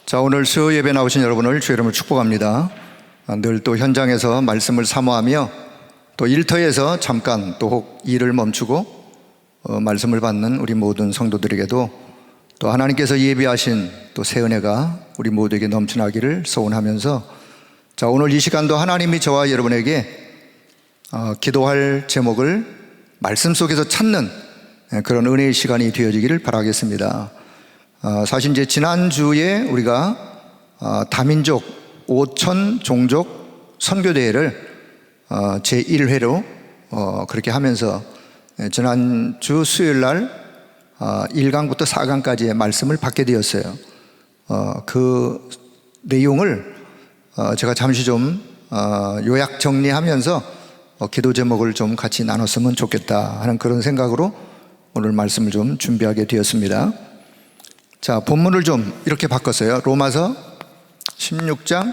자, 오늘 수요 예배 나오신 여러분을 주의 이름으로 축복합니다. 늘 또 현장에서 말씀을 사모하며 또 일터에서 잠깐 또 혹 일을 멈추고 말씀을 받는 우리 모든 성도들에게도 또 하나님께서 예비하신 또 새 은혜가 우리 모두에게 넘쳐나기를 소원하면서, 자, 오늘 이 시간도 하나님이 저와 여러분에게 기도할 제목을 말씀 속에서 찾는 그런 은혜의 시간이 되어지기를 바라겠습니다. 사실 이제 지난주에 우리가 다민족 5천 종족 선교대회를 제1회로 그렇게 하면서 지난주 수요일 날 1강부터 4강까지의 말씀을 받게 되었어요. 그 내용을 제가 잠시 좀 요약 정리하면서 기도 제목을 좀 같이 나눴으면 좋겠다 하는 그런 생각으로 오늘 말씀을 좀 준비하게 되었습니다. 자, 본문을 좀 이렇게 바꿨어요. 로마서 16장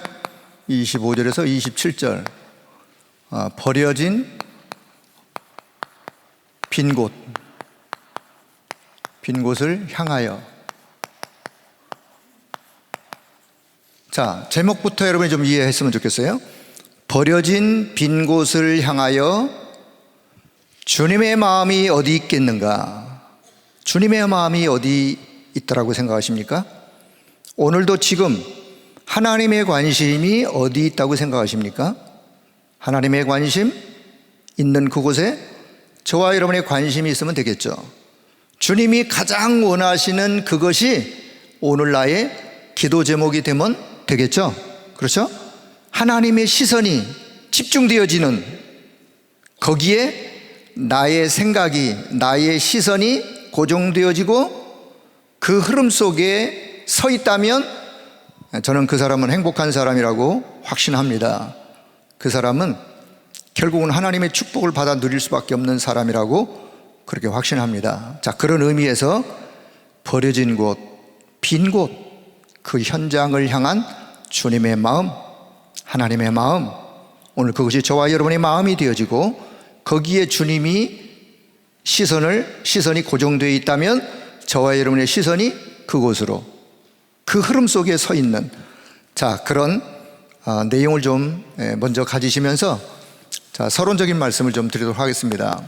25절에서 27절. 버려진 빈 곳을 향하여. 자, 제목부터 여러분이 좀 이해했으면 좋겠어요. 버려진 빈 곳을 향하여 주님의 마음이 어디 있겠는가? 주님의 마음이 어디 있다라고 생각하십니까? 오늘도 지금 하나님의 관심이 어디 있다고 생각하십니까? 하나님의 관심 있는 그곳에 저와 여러분의 관심이 있으면 되겠죠. 주님이 가장 원하시는 그것이 오늘 나의 기도 제목이 되면 되겠죠. 그렇죠? 하나님의 시선이 집중되어지는 거기에 나의 생각이, 나의 시선이 고정되어지고 그 흐름 속에 서 있다면 저는 그 사람은 행복한 사람이라고 확신합니다. 그 사람은 결국은 하나님의 축복을 받아 누릴 수밖에 없는 사람이라고 그렇게 확신합니다. 자, 그런 의미에서 버려진 곳, 빈 곳, 그 현장을 향한 주님의 마음, 하나님의 마음, 오늘 그것이 저와 여러분의 마음이 되어지고 거기에 주님이 시선이 고정되어 있다면 저와 여러분의 시선이 그곳으로, 그 흐름 속에 서 있는, 자, 그런 내용을 좀 먼저 가지시면서, 자, 서론적인 말씀을 좀 드리도록 하겠습니다.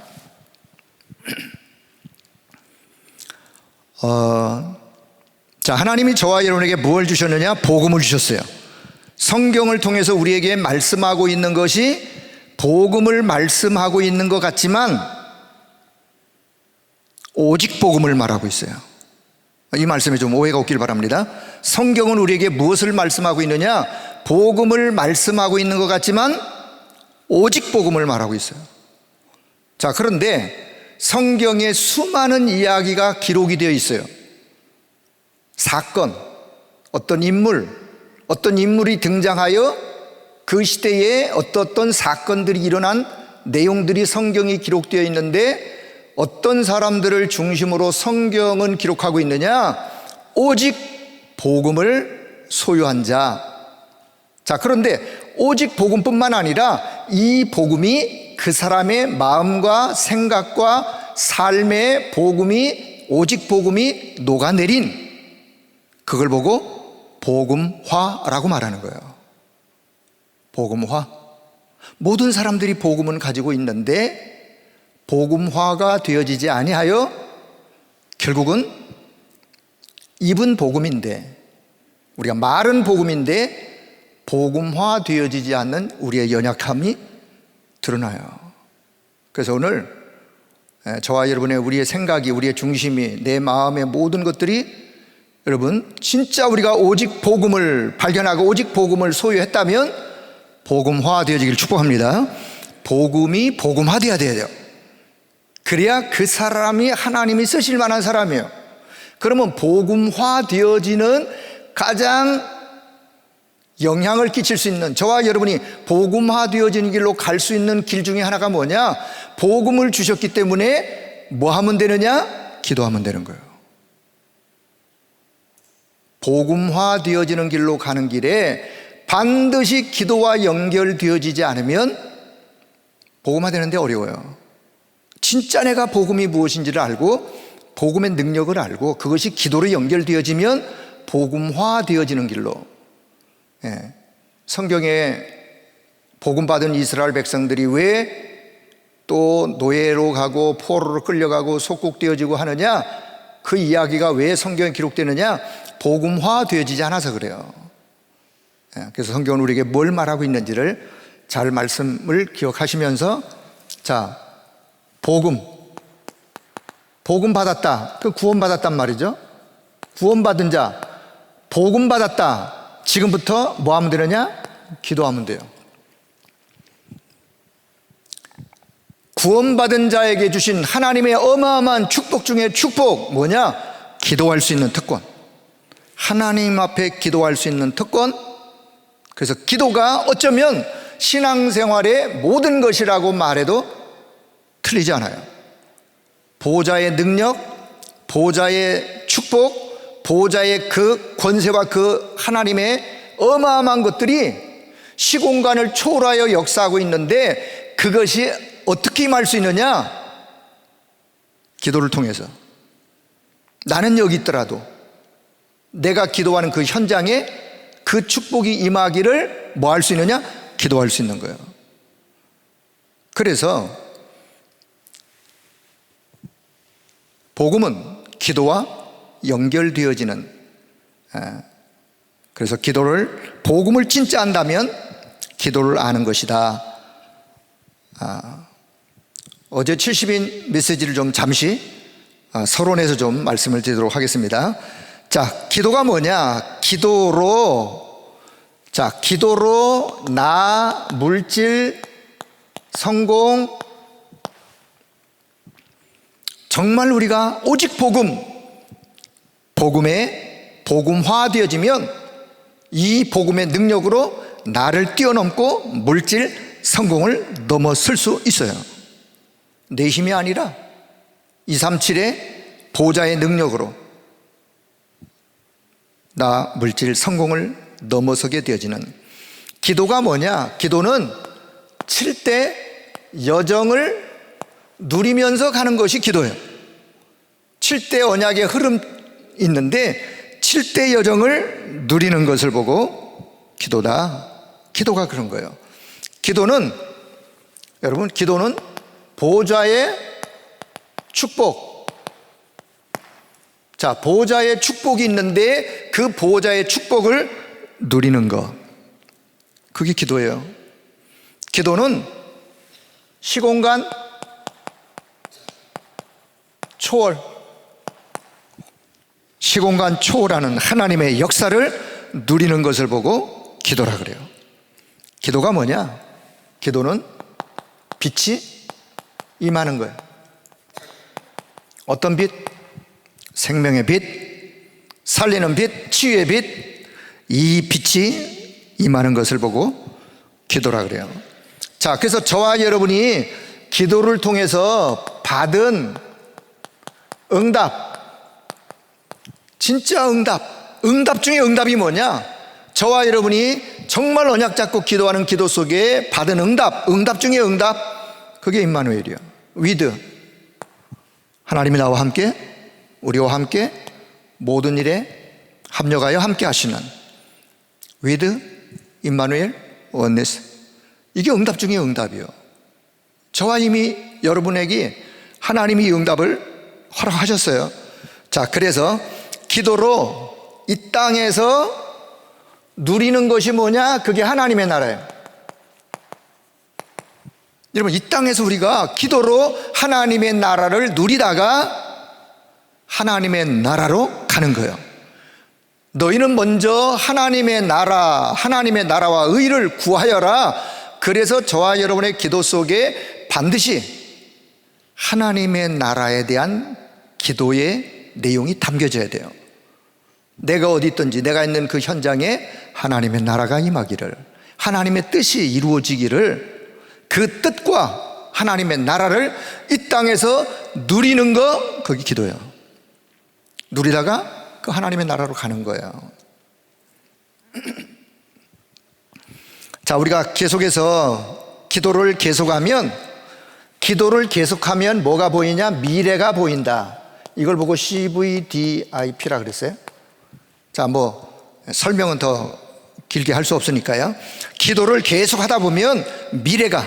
자, 하나님이 저와 여러분에게 무엇을 주셨느냐? 복음을 주셨어요. 성경을 통해서 우리에게 말씀하고 있는 것이 복음을 말씀하고 있는 것 같지만 오직 복음을 말하고 있어요. 이 말씀에 좀 오해가 없길 바랍니다. 성경은 우리에게 무엇을 말씀하고 있느냐? 복음을 말씀하고 있는 것 같지만 오직 복음을 말하고 있어요. 자, 그런데 성경에 수많은 이야기가 기록이 되어 있어요. 사건, 어떤 인물이 등장하여 그 시대에 어떤 사건들이 일어난 내용들이 성경에 기록되어 있는데, 어떤 사람들을 중심으로 성경은 기록하고 있느냐? 오직 복음을 소유한 자. 자, 그런데 오직 복음뿐만 아니라 이 복음이 그 사람의 마음과 생각과 삶의 복음이, 오직 복음이 녹아내린, 그걸 보고 복음화라고 말하는 거예요. 복음화. 모든 사람들이 복음은 가지고 있는데 복음화가 되어지지 아니하여 결국은 입은 복음인데, 우리가 말은 복음인데 복음화 되어지지 않는 우리의 연약함이 드러나요. 그래서 오늘 저와 여러분의, 우리의 생각이, 우리의 중심이, 내 마음의 모든 것들이, 여러분 진짜 우리가 오직 복음을 발견하고 오직 복음을 소유했다면 복음화 되어지기를 축복합니다. 복음이 복음화되어야 돼요. 그래야 그 사람이 하나님이 쓰실 만한 사람이에요. 그러면 복음화 되어지는 가장 영향을 끼칠 수 있는, 저와 여러분이 복음화 되어지는 길로 갈 수 있는 길 중에 하나가 뭐냐? 복음을 주셨기 때문에 뭐 하면 되느냐? 기도하면 되는 거예요. 복음화 되어지는 길로 가는 길에 반드시 기도와 연결되어지지 않으면 복음화 되는데 어려워요. 진짜 내가 복음이 무엇인지를 알고 복음의 능력을 알고 그것이 기도로 연결되어지면 복음화되어지는 길로. 성경에 복음받은 이스라엘 백성들이 왜 또 노예로 가고 포로로 끌려가고 속국되어지고 하느냐, 그 이야기가 왜 성경에 기록되느냐, 복음화되어지지 않아서 그래요. 그래서 성경은 우리에게 뭘 말하고 있는지를 잘 말씀을 기억하시면서, 자, 복음 받았다, 그 구원 받았단 말이죠. 구원 받은 자, 복음 받았다. 지금부터 뭐 하면 되느냐? 기도하면 돼요. 구원받은 자에게 주신 하나님의 어마어마한 축복 중에 축복 뭐냐? 기도할 수 있는 특권. 하나님 앞에 기도할 수 있는 특권. 그래서 기도가 어쩌면 신앙생활의 모든 것이라고 말해도 틀리지 않아요. 보호자의 능력, 보호자의 축복, 보호자의 그 권세와 그 하나님의 어마어마한 것들이 시공간을 초월하여 역사하고 있는데, 그것이 어떻게 임할 수 있느냐? 기도를 통해서. 나는 여기 있더라도 내가 기도하는 그 현장에 그 축복이 임하기를 뭐 할 수 있느냐? 기도할 수 있는 거예요. 그래서 복음은 기도와 연결되어지는, 그래서 기도를, 복음을 진짜 안다면 기도를 아는 것이다. 어제 70인 메시지를 좀 잠시 서론에서 좀 말씀을 드리도록 하겠습니다. 자, 기도가 뭐냐? 기도로 나, 물질, 성공, 정말 우리가 오직 복음에 복음화되어지면 이 복음의 능력으로 나를 뛰어넘고 물질, 성공을 넘어설 수 있어요. 내 힘이 아니라 237의 보호자의 능력으로 나 물질, 성공을 넘어서게 되어지는. 기도가 뭐냐? 기도는 칠 때 여정을 누리면서 가는 것이 기도예요. 칠 때 언약의 흐름 있는데 칠 때 여정을 누리는 것을 보고 기도다. 기도가 그런 거예요. 기도는, 여러분, 기도는 보호자의 축복. 자, 보호자의 축복이 있는데 그 보호자의 축복을 누리는 것, 그게 기도예요. 기도는 시공간 초월, 시공간 초월하는 하나님의 역사를 누리는 것을 보고 기도라 그래요. 기도가 뭐냐? 기도는 빛이 임하는 거예요. 어떤 빛? 생명의 빛, 살리는 빛, 치유의 빛. 이 빛이 임하는 것을 보고 기도라 그래요. 자, 그래서 저와 여러분이 기도를 통해서 받은 응답, 진짜 응답 중에 응답이 뭐냐? 저와 여러분이 정말 언약 잡고 기도하는 기도 속에 받은 응답 중에 응답, 그게 임마누엘이요. 위드, 하나님이 나와 함께, 우리와 함께 모든 일에 합력하여 함께 하시는 위드, 임마누엘, 원네스. 이게 응답 중에 응답이요. 저와 이미 여러분에게 하나님이 이 응답을 허락하셨어요. 자, 그래서 기도로 이 땅에서 누리는 것이 뭐냐? 그게 하나님의 나라예요. 여러분, 이 땅에서 우리가 기도로 하나님의 나라를 누리다가 하나님의 나라로 가는 거예요. 너희는 먼저 하나님의 나라와 의를 구하여라. 그래서 저와 여러분의 기도 속에 반드시 하나님의 나라에 대한 기도의 내용이 담겨져야 돼요. 내가 어디 있든지 내가 있는 그 현장에 하나님의 나라가 임하기를, 하나님의 뜻이 이루어지기를, 그 뜻과 하나님의 나라를 이 땅에서 누리는 거, 그게 기도예요. 누리다가 그 하나님의 나라로 가는 거예요. 자, 우리가 계속해서 기도를 계속하면 뭐가 보이냐? 미래가 보인다. 이걸 보고 CVDIP라 그랬어요. 자, 뭐 설명은 더 길게 할 수 없으니까요. 기도를 계속 하다 보면 미래가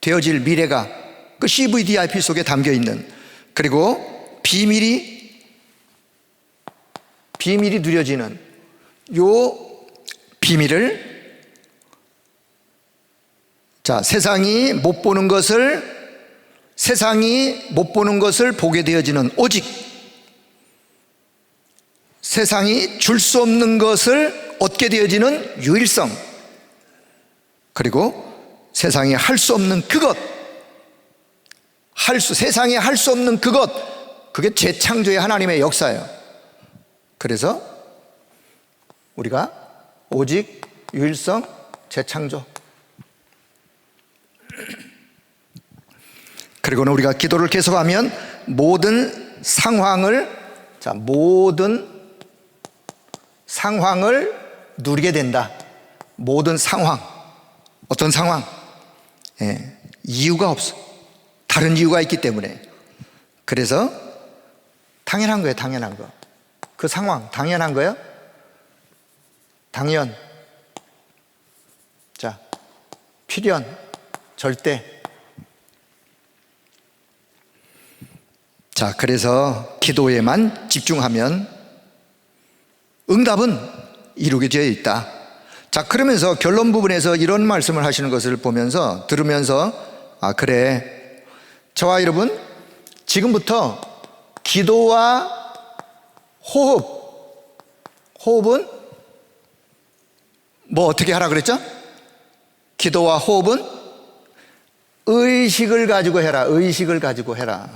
되어질 미래가 그 CVDIP 속에 담겨 있는, 그리고 비밀이 누려지는 요 비밀을, 자, 세상이 못 보는 것을 보게 되어지는 오직, 세상이 줄 수 없는 것을 얻게 되어지는 유일성, 그리고 세상이 할 수 없는 그것, 세상이 할 수 없는 그것, 그게 재창조의 하나님의 역사예요. 그래서 우리가 오직, 유일성, 재창조, 그리고는 우리가 기도를 계속하면 모든 상황을 누리게 된다. 모든 상황, 어떤 상황, 이유가 없어. 다른 이유가 있기 때문에. 그래서 당연한 거예요. 당연한 거. 그 상황 당연한 거예요. 당연. 자, 필연, 절대. 자, 그래서 기도에만 집중하면 응답은 이루게 되어 있다. 자, 그러면서 결론 부분에서 이런 말씀을 하시는 것을 보면서, 들으면서, 아, 그래, 저와 여러분, 지금부터 기도와 호흡은 뭐 어떻게 하라 그랬죠? 기도와 호흡은 의식을 가지고 해라. 의식을 가지고 해라.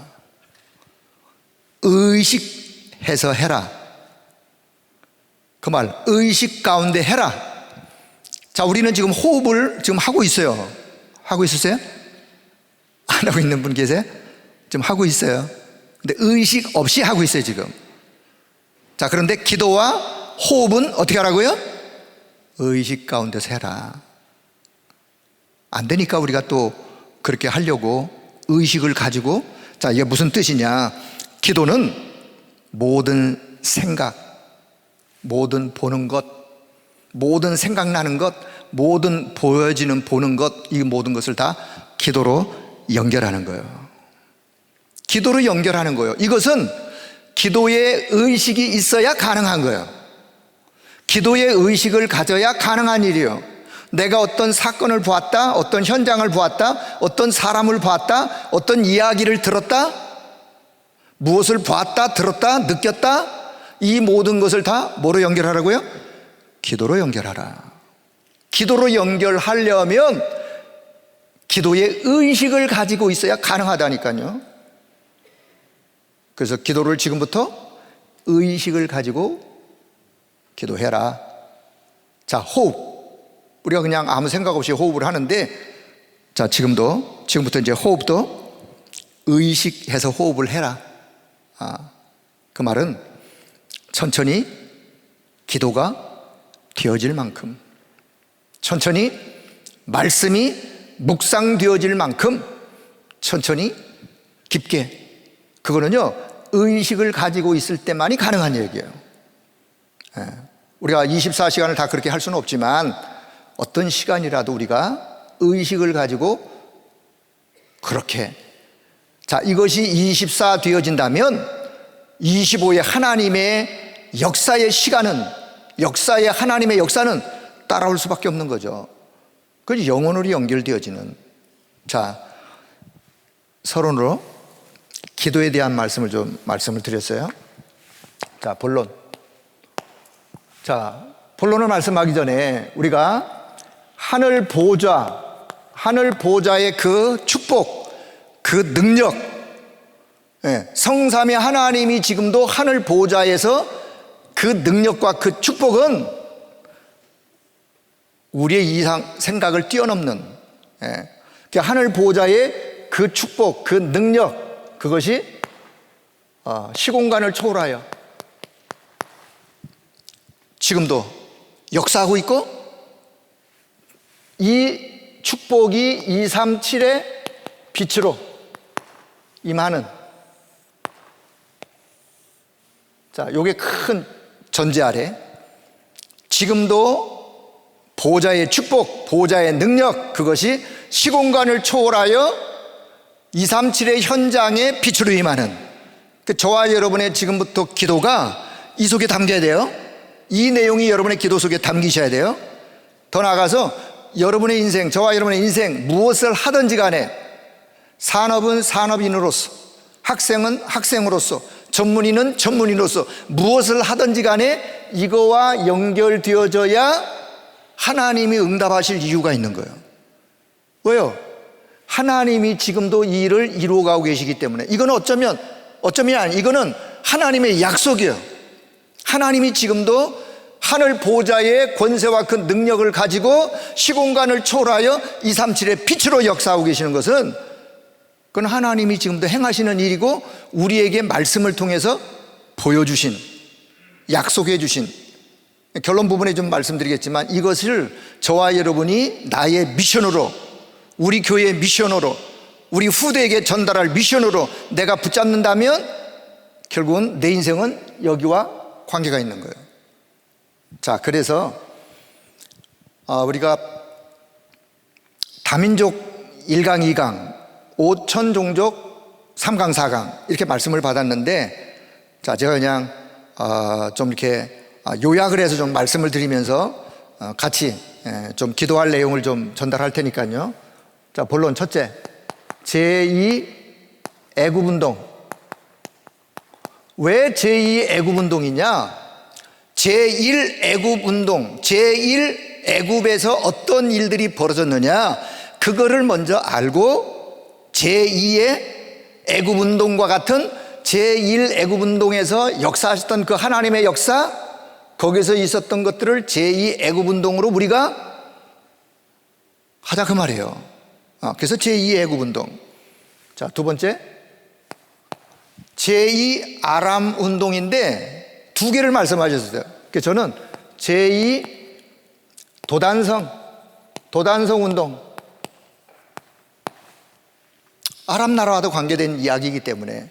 의식해서 해라. 그 말, 의식 가운데 해라. 자, 우리는 지금 호흡을 지금 하고 있어요. 하고 있으세요? 안 하고 있는 분 계세요? 지금 하고 있어요. 근데 의식 없이 하고 있어요, 지금. 자, 그런데 기도와 호흡은 어떻게 하라고요? 의식 가운데서 해라. 안 되니까 우리가 또 그렇게 하려고 의식을 가지고. 자, 이게 무슨 뜻이냐? 기도는 모든 생각, 모든 보는 것, 모든 생각나는 것, 모든 보여지는 보는 것, 이 모든 것을 다 기도로 연결하는 거예요. 기도로 연결하는 거예요. 이것은 기도의 의식이 있어야 가능한 거예요. 기도의 의식을 가져야 가능한 일이에요. 내가 어떤 사건을 보았다, 어떤 현장을 보았다, 어떤 사람을 보았다, 어떤 이야기를 들었다, 무엇을 보았다, 들었다, 느꼈다, 이 모든 것을 다 뭐로 연결하라고요? 기도로 연결하라. 기도로 연결하려면 기도의 의식을 가지고 있어야 가능하다니까요. 그래서 기도를 지금부터 의식을 가지고 기도해라. 자, 호흡. 우리가 그냥 아무 생각 없이 호흡을 하는데, 자, 지금부터 이제 호흡도 의식해서 호흡을 해라. 그 말은 천천히 기도가 되어질 만큼, 천천히 말씀이 묵상되어질 만큼, 천천히 깊게. 그거는요, 의식을 가지고 있을 때만이 가능한 얘기예요. 우리가 24시간을 다 그렇게 할 수는 없지만 어떤 시간이라도 우리가 의식을 가지고 그렇게, 자, 이것이 24 되어진다면 25의 하나님의 역사의 시간은, 역사의 하나님의 역사는 따라올 수밖에 없는 거죠. 그래서 영원으로 연결되어지는. 자, 서론으로 기도에 대한 말씀을 드렸어요. 자, 본론. 자, 본론을 말씀하기 전에 우리가 하늘 보좌의 그 축복, 그 능력, 성삼위 하나님이 지금도 하늘 보좌에서 그 능력과 그 축복은 우리의 이상 생각을 뛰어넘는, 하늘 보좌의 그 축복, 그 능력, 그것이 시공간을 초월하여 지금도 역사하고 있고, 이 축복이 237의 빛으로 임하는, 자, 요게 큰 전제 아래 지금도 보호자의 축복, 보호자의 능력, 그것이 시공간을 초월하여 237의 현장에 빛으로 임하는 저와 여러분의 지금부터 기도가 이 속에 담겨야 돼요. 이 내용이 여러분의 기도 속에 담기셔야 돼요. 더 나아가서 여러분의 인생, 저와 여러분의 인생 무엇을 하든지 간에 산업은 산업인으로서, 학생은 학생으로서, 전문인은 전문인으로서 무엇을 하든지 간에 이거와 연결되어져야 하나님이 응답하실 이유가 있는 거예요. 왜요? 하나님이 지금도 이 일을 이루어가고 계시기 때문에. 이거는 어쩌면 아니, 이거는 하나님의 약속이에요. 하나님이 지금도 하늘 보좌의 권세와 그 능력을 가지고 시공간을 초월하여 237의 빛으로 역사하고 계시는 것은 그건 하나님이 지금도 행하시는 일이고 우리에게 말씀을 통해서 보여주신, 약속해 주신, 결론 부분에 좀 말씀드리겠지만 이것을 저와 여러분이 나의 미션으로, 우리 교회의 미션으로, 우리 후대에게 전달할 미션으로 내가 붙잡는다면 결국은 내 인생은 여기와 관계가 있는 거예요. 자, 그래서 우리가 다민족 1강 2강 5천 종족 3강 4강 이렇게 말씀을 받았는데, 자, 제가 그냥 좀 이렇게 요약을 해서 좀 말씀을 드리면서 같이 좀 기도할 내용을 좀 전달할 테니까요. 자, 본론 첫째, 제2 애굽운동. 왜 제2 애굽운동이냐? 제1 애굽운동, 제1 애굽에서 어떤 일들이 벌어졌느냐, 그거를 먼저 알고 제2의 애굽운동과 같은 제1 애굽운동에서 역사하셨던 그 하나님의 역사, 거기서 있었던 것들을 제2 애굽운동으로 우리가 하자 그 말이에요. 그래서 제2 애굽운동. 자, 두 번째, 제2 아람 운동인데 두 개를 말씀하셨어요. 그래서 저는 제2 도단성 운동, 아람 나라와도 관계된 이야기이기 때문에.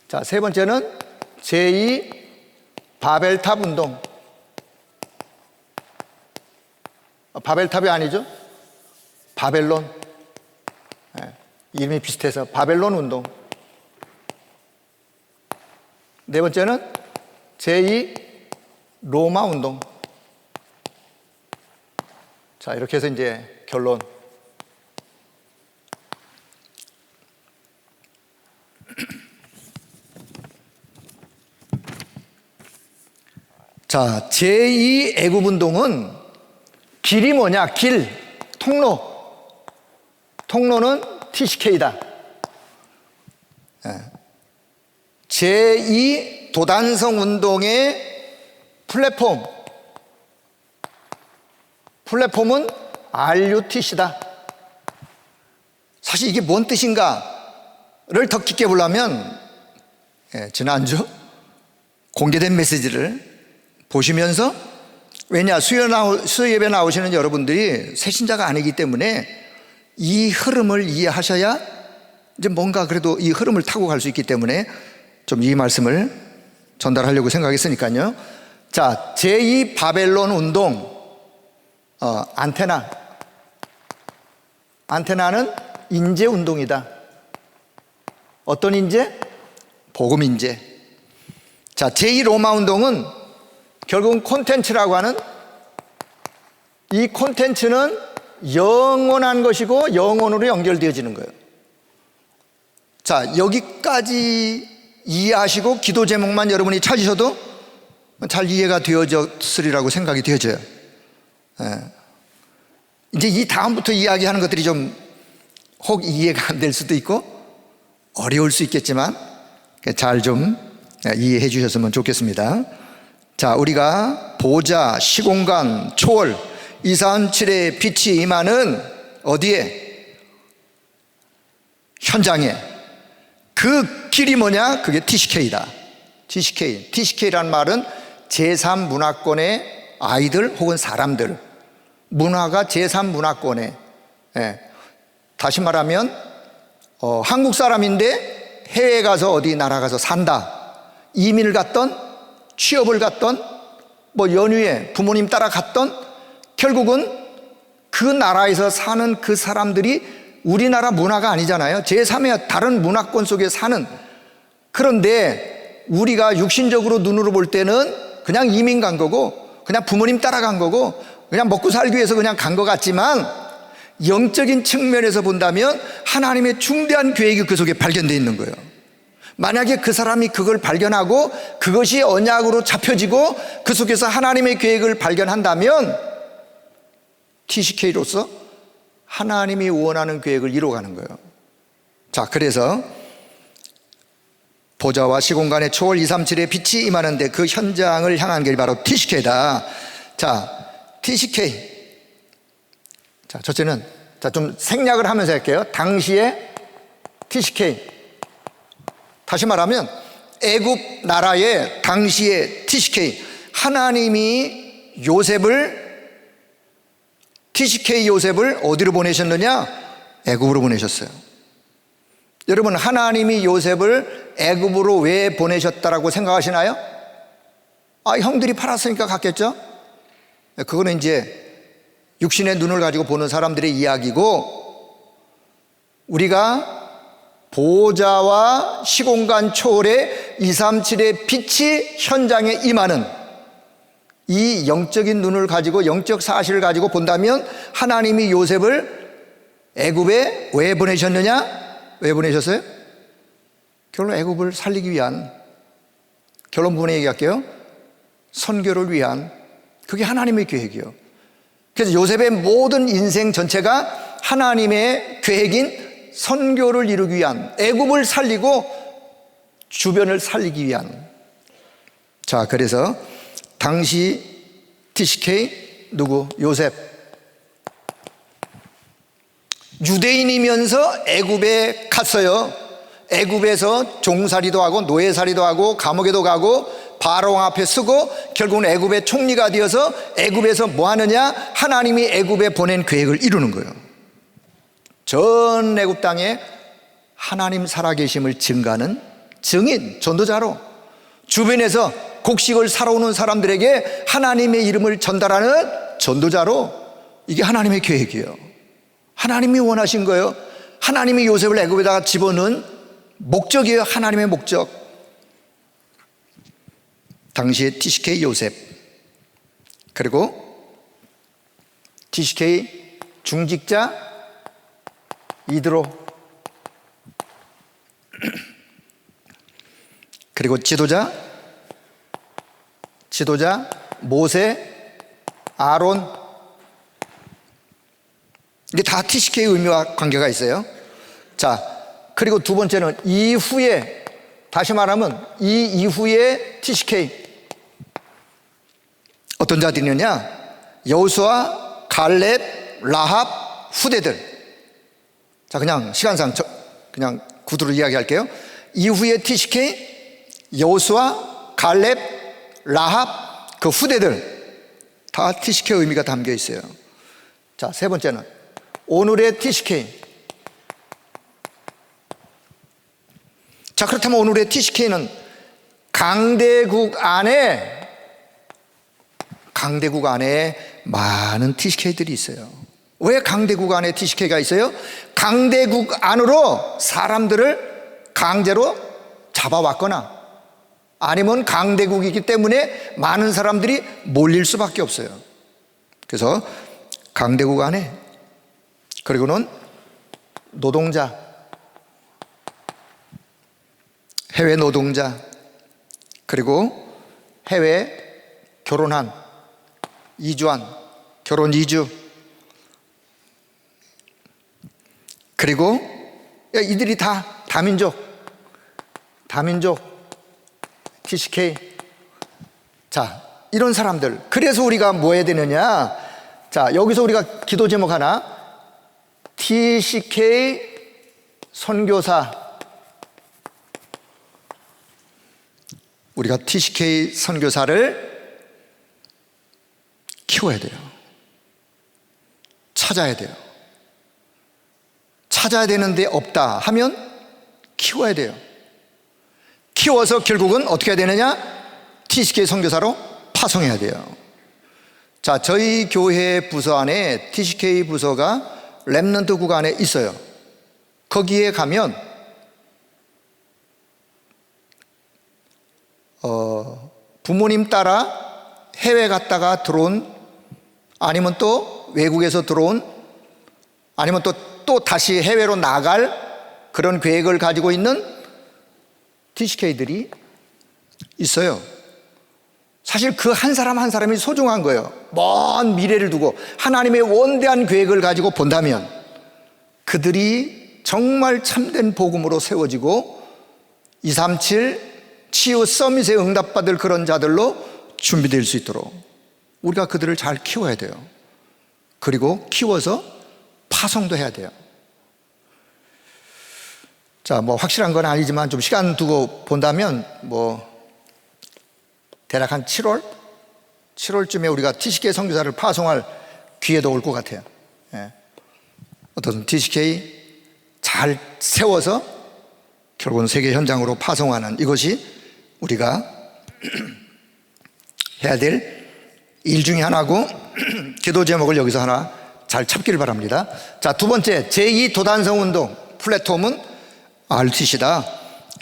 자, 세 번째는 제2 바벨탑 운동. 바벨탑이 아니죠? 바벨론. 이름이 비슷해서 바벨론 운동. 네 번째는 제2 로마 운동. 자, 이렇게 해서 이제 결론. 자, 제2 애굽운동은 길이 뭐냐? 길, 통로는 TCK다. 제2 도단성 운동의 플랫폼은 RUTC다. 사실 이게 뭔 뜻인가를 더 깊게 보려면 지난주 공개된 메시지를 보시면서, 왜냐, 수요 예배 나오시는 여러분들이 새신자가 아니기 때문에 이 흐름을 이해하셔야 이제 뭔가 그래도 이 흐름을 타고 갈 수 있기 때문에 좀 이 말씀을 전달하려고 생각했으니까요. 자, 제2 바벨론 운동, 안테나는 인재 운동이다. 어떤 인재? 복음 인재. 자, 제2 로마 운동은 결국은 콘텐츠라고 하는, 이 콘텐츠는 영원한 것이고 영원으로 연결되어지는 거예요. 자, 여기까지 이해하시고 기도 제목만 여러분이 찾으셔도 잘 이해가 되어졌으리라고 생각이 되어져요. 이제 이 다음부터 이야기하는 것들이 좀 혹 이해가 안 될 수도 있고 어려울 수 있겠지만 잘 좀 이해해 주셨으면 좋겠습니다. 자, 우리가 보좌, 시공간, 초월, 237의 빛이 임하는 어디에? 현장에. 그 길이 뭐냐? 그게 TCK다. TCK라는 말은 제3문화권의 아이들 혹은 사람들, 문화가 제3문화권에, 다시 말하면 한국 사람인데 해외에 가서 어디 나라 가서 산다, 이민을 갔던, 취업을 갔던, 뭐 연휴에 부모님 따라 갔던, 결국은 그 나라에서 사는 그 사람들이 우리나라 문화가 아니잖아요. 제3의 다른 문화권 속에 사는. 그런데 우리가 육신적으로 눈으로 볼 때는 그냥 이민 간 거고, 그냥 부모님 따라간 거고, 그냥 먹고 살기 위해서 그냥 간 것 같지만, 영적인 측면에서 본다면 하나님의 중대한 계획이 그 속에 발견되어 있는 거예요. 만약에 그 사람이 그걸 발견하고 그것이 언약으로 잡혀지고 그 속에서 하나님의 계획을 발견한다면 TCK로서 하나님이 원하는 계획을 이루어가는 거예요. 자, 그래서 보좌와 시공간의 초월 237의 빛이 임하는데 그 현장을 향한 길이 바로 TCK다. 자, TCK. 자, 첫째는 좀 생략을 하면서 할게요. 당시에 TCK. 다시 말하면 애굽 나라의 당시의 TCK. 하나님이 TCK 요셉을 어디로 보내셨느냐? 애굽으로 보내셨어요. 여러분, 하나님이 요셉을 애굽으로 왜 보내셨다라고 생각하시나요? 형들이 팔았으니까 갔겠죠? 그거는 이제 육신의 눈을 가지고 보는 사람들의 이야기고, 우리가 보좌와 시공간 초월의 237의 빛이 현장에 임하는 이 영적인 눈을 가지고, 영적 사실을 가지고 본다면 하나님이 요셉을 애굽에 왜 보내셨느냐? 왜 보내셨어요? 결론 애굽을 살리기 위한, 결론 부분에 얘기할게요. 선교를 위한, 그게 하나님의 계획이에요. 그래서 요셉의 모든 인생 전체가 하나님의 계획인 선교를 이루기 위한, 애굽을 살리고 주변을 살리기 위한. 자, 그래서 당시 TCK 누구? 요셉. 유대인이면서 애굽에 갔어요. 애굽에서 종살이도 하고 노예살이도 하고 감옥에도 가고 바로왕 앞에 서고 결국은 애굽의 총리가 되어서 애굽에서 뭐 하느냐? 하나님이 애굽에 보낸 계획을 이루는 거예요. 전 애굽 땅에 하나님 살아계심을 증가하는 증인, 전도자로 주변에서 곡식을 사러 오는 사람들에게 하나님의 이름을 전달하는 전도자로, 이게 하나님의 계획이에요. 하나님이 원하신 거예요. 하나님이 요셉을 애굽에다가 집어넣은 목적이에요. 하나님의 목적. 당시의 TCK 요셉, 그리고 TCK 중직자 이드로, 그리고 지도자 모세, 아론, 이게 다 TCK의 의미와 관계가 있어요. 자, 그리고 두 번째는 이후에, 다시 말하면 이 이후에 TCK 어떤 자들이냐? 여호수아, 갈렙, 라합 후대들. 자, 그냥 시간상 그냥 구두로 이야기할게요. 이후에 TCK, 여호수아, 갈렙, 라합, 그 후대들 다 TCK의 의미가 담겨 있어요. 자, 세 번째는 오늘의 TCK. 자, 그렇다면 오늘의 TCK는 강대국 안에 많은 TCK들이 있어요. 왜 강대국 안에 TCK가 있어요? 강대국 안으로 사람들을 강제로 잡아왔거나 아니면 강대국이기 때문에 많은 사람들이 몰릴 수밖에 없어요. 그래서 강대국 안에, 그리고는 노동자, 해외 노동자, 그리고 해외 결혼한, 이주한, 결혼 이주, 그리고 이들이 다 다민족 TCK. 자, 이런 사람들. 그래서 우리가 뭐 해야 되느냐? 자, 여기서 우리가 기도 제목 하나, TCK 선교사. 우리가 TCK 선교사를 키워야 돼요. 찾아야 돼요. 찾아야 되는데 없다 하면 키워야 돼요. 키워서 결국은 어떻게 해야 되느냐? TCK 선교사로 파송해야 돼요. 자, 저희 교회 부서 안에 TCK 부서가 렘넌트 구간에 있어요. 거기에 가면 부모님 따라 해외 갔다가 들어온, 아니면 또 외국에서 들어온, 아니면 또 다시 해외로 나갈 그런 계획을 가지고 있는 TCK들이 있어요. 사실 그 한 사람 한 사람이 소중한 거예요. 먼 미래를 두고 하나님의 원대한 계획을 가지고 본다면 그들이 정말 참된 복음으로 세워지고 237 치유 서밋에 응답받을 그런 자들로 준비될 수 있도록 우리가 그들을 잘 키워야 돼요. 그리고 키워서 파송도 해야 돼요. 자, 뭐 확실한 건 아니지만 좀 시간 두고 본다면 대략 한 7월쯤에 우리가 TCK 선교사를 파송할 기회도 올 것 같아요. 예. 어떤 TCK 잘 세워서 결국은 세계 현장으로 파송하는, 이것이 우리가 해야 될 일 중에 하나고 기도 제목을 여기서 하나 잘 찾기를 바랍니다. 자, 두 번째, 제2 도단성 운동 플랫폼은 RTC다.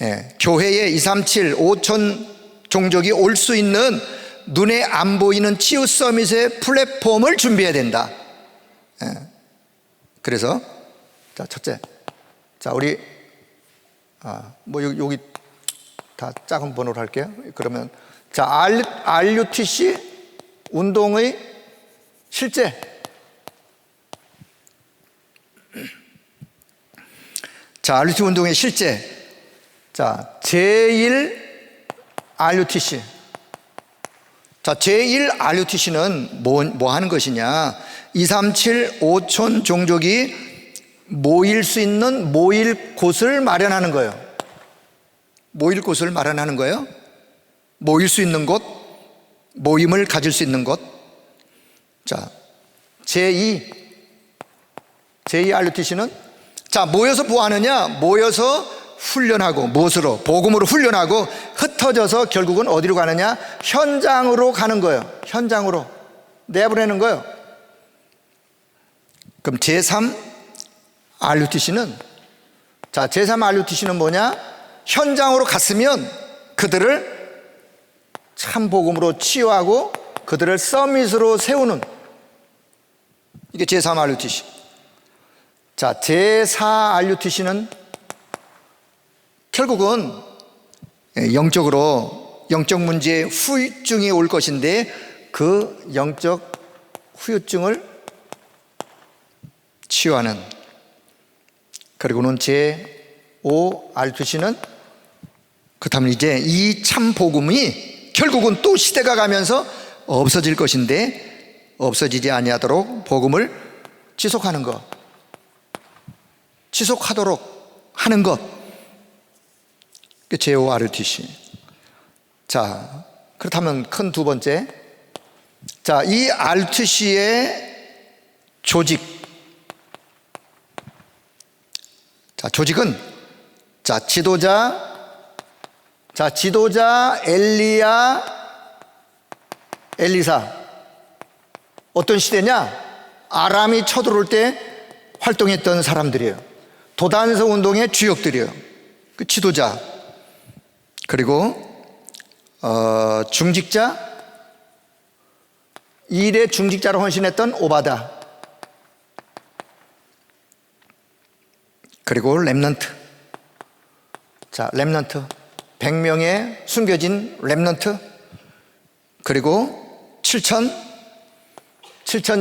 예, 교회에 237 5천 종족이 올 수 있는 눈에 안 보이는 치유 서밋의 플랫폼을 준비해야 된다. 예. 그래서 자, 첫째, 자, 우리 여기 다 작은 번호로 할게요. 그러면 자, RUTC 운동의 실제, 자, RUTC 운동의 실제, 자, 제1 RUTC. 자, 제1 RUTC는 뭐 하는 것이냐? 237 5천 종족이 모일 수 있는 모일 곳을 마련하는 거예요. 모일 곳을 마련하는 거예요. 모일 수 있는 곳, 모임을 가질 수 있는 곳. 자, 제2 RUTC는 자, 모여서 뭐 하느냐? 모여서 훈련하고, 무엇으로? 복음으로 훈련하고 흩어져서 결국은 어디로 가느냐? 현장으로 가는 거예요. 현장으로 내보내는 거예요. 그럼 제3 RUTC는, 자, 제3 RUTC는 뭐냐? 현장으로 갔으면 그들을 참 복음으로 치유하고 그들을 서밋으로 세우는, 이게 제3 RUTC. 자, 제4 RUTC는 결국은 영적으로, 영적 문제에 후유증이 올 것인데 그 영적 후유증을 치유하는, 그리고는 제5 RUTC는 그렇다면 이제 이 참 복음이 결국은 또 시대가 가면서 없어질 것인데 없어지지 아니하도록 복음을 지속하는 것, 지속하도록 하는 것, 제5 RUTC. 자, 그렇다면 큰 두 번째, 자, 이 RUTC의 조직. 자, 조직은, 자, 지도자 엘리사. 어떤 시대냐? 아람이 쳐들어올 때 활동했던 사람들이에요. 도단성 운동의 주역들이에요. 그 지도자, 그리고 중직자, 일의 중직자로 헌신했던 오바다, 그리고 렘넌트. 자, 렘넌트 100명의 숨겨진 렘넌트, 그리고 7천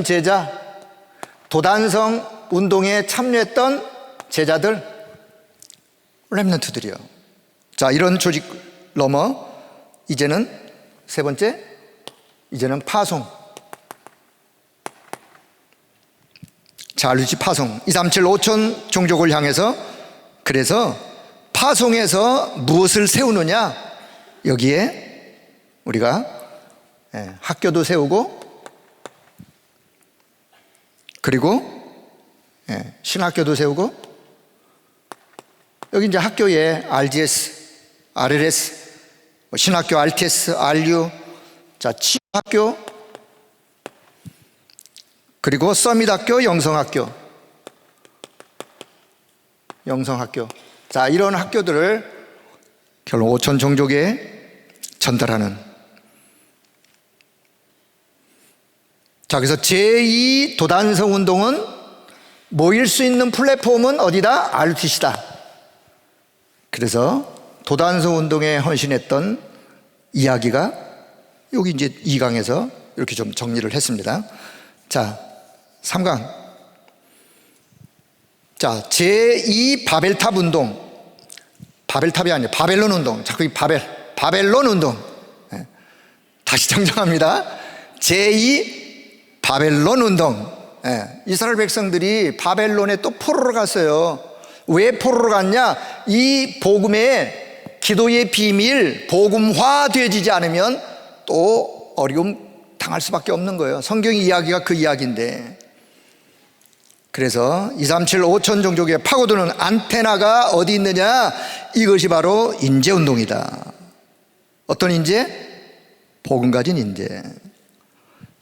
제자, 도단성 운동에 참여했던 제자들, 렘넌트들이요. 자, 이런 조직 넘어 이제는 세 번째, 이제는 파송. 자, RUTC 파송. 237 5천 종족을 향해서, 그래서 파송에서 무엇을 세우느냐? 여기에 우리가 학교도 세우고, 그리고 신학교도 세우고, 여기 이제 학교에 RGS, RLS, 신학교 RTS, RU, 자, 치유학교, 그리고 서밋학교, 영성학교. 자, 이런 학교들을 결국 5천 종족에 전달하는. 자, 그래서 제2 도단성 운동은 모일 수 있는 플랫폼은 어디다? RTC다. 그래서 도단성 운동에 헌신했던 이야기가 여기 이제 2강에서 이렇게 좀 정리를 했습니다. 자, 3강. 자, 제2 바벨탑 운동. 바벨탑이 아니에요. 바벨론 운동. 자꾸 이 바벨론 운동. 네. 다시 정정합니다. 제2 바벨론 운동. 네. 이스라엘 백성들이 바벨론에 또 포로로 갔어요. 왜 포로로 갔냐? 이 복음의 기도의 비밀, 복음화 되어지지 않으면 또 어려움 당할 수밖에 없는 거예요. 성경 이야기가 그 이야기인데. 그래서 237 5천 종족에 파고드는 안테나가 어디 있느냐? 이것이 바로 인재운동이다. 어떤 인재? 복음 가진 인재.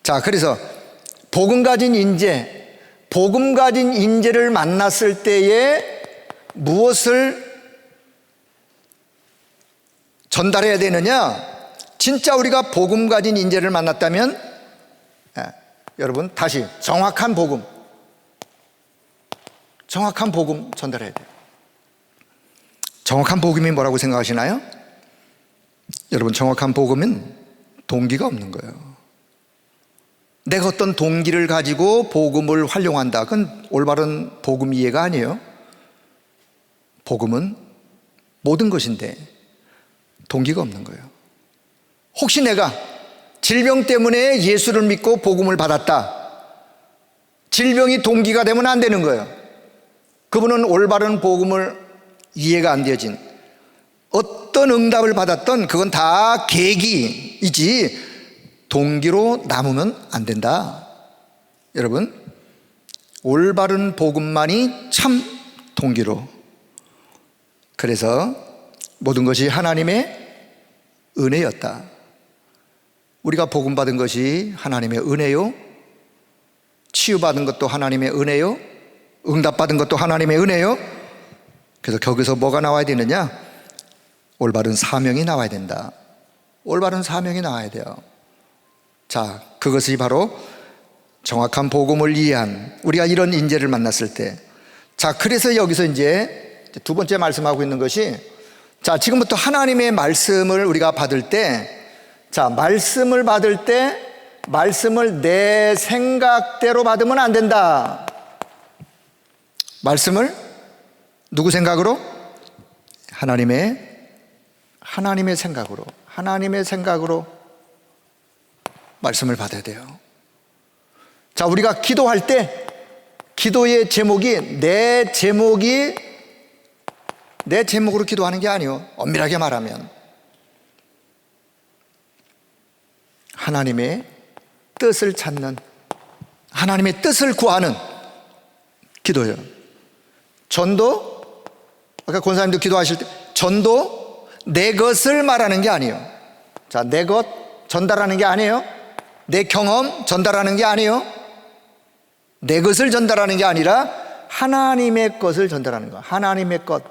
자, 그래서 복음 가진 인재를 만났을 때에 무엇을 전달해야 되느냐? 진짜 우리가 복음 가진 인재를 만났다면, 여러분 다시 정확한 복음 전달해야 돼요. 정확한 복음이 뭐라고 생각하시나요? 여러분, 정확한 복음은 동기가 없는 거예요. 내가 어떤 동기를 가지고 복음을 활용한다, 그건 올바른 복음 이해가 아니에요. 복음은 모든 것인데 동기가 없는 거예요. 혹시 내가 질병 때문에 예수를 믿고 복음을 받았다, 질병이 동기가 되면 안 되는 거예요. 그분은 올바른 복음을 이해가 안 되어진, 어떤 응답을 받았던 그건 다 계기이지 동기로 남으면 안 된다. 여러분, 올바른 복음만이 참 동기로. 그래서 모든 것이 하나님의 은혜였다. 우리가 복음 받은 것이 하나님의 은혜요, 치유받은 것도 하나님의 은혜요, 응답받은 것도 하나님의 은혜요. 그래서 거기서 뭐가 나와야 되느냐? 올바른 사명이 나와야 된다. 올바른 사명이 나와야 돼요. 자, 그것이 바로 정확한 복음을 이해한 우리가 이런 인재를 만났을 때. 자, 그래서 여기서 이제 두 번째 말씀하고 있는 것이, 자, 지금부터 하나님의 말씀을 우리가 받을 때, 자, 말씀을 받을 때 말씀을 내 생각대로 받으면 안 된다. 말씀을 누구 생각으로? 하나님의 생각으로 말씀을 받아야 돼요. 자, 우리가 기도할 때 기도의 제목이 내 제목으로 기도하는 게 아니에요. 엄밀하게 말하면 하나님의 뜻을 찾는, 하나님의 뜻을 구하는 기도예요. 전도, 아까 권사님도 기도하실 때 전도 내 것을 말하는 게 아니에요. 자, 내 것 전달하는 게 아니에요. 내 경험 전달하는 게 아니에요. 내 것을 전달하는 게 아니라 하나님의 것을 전달하는 거예요. 하나님의 것.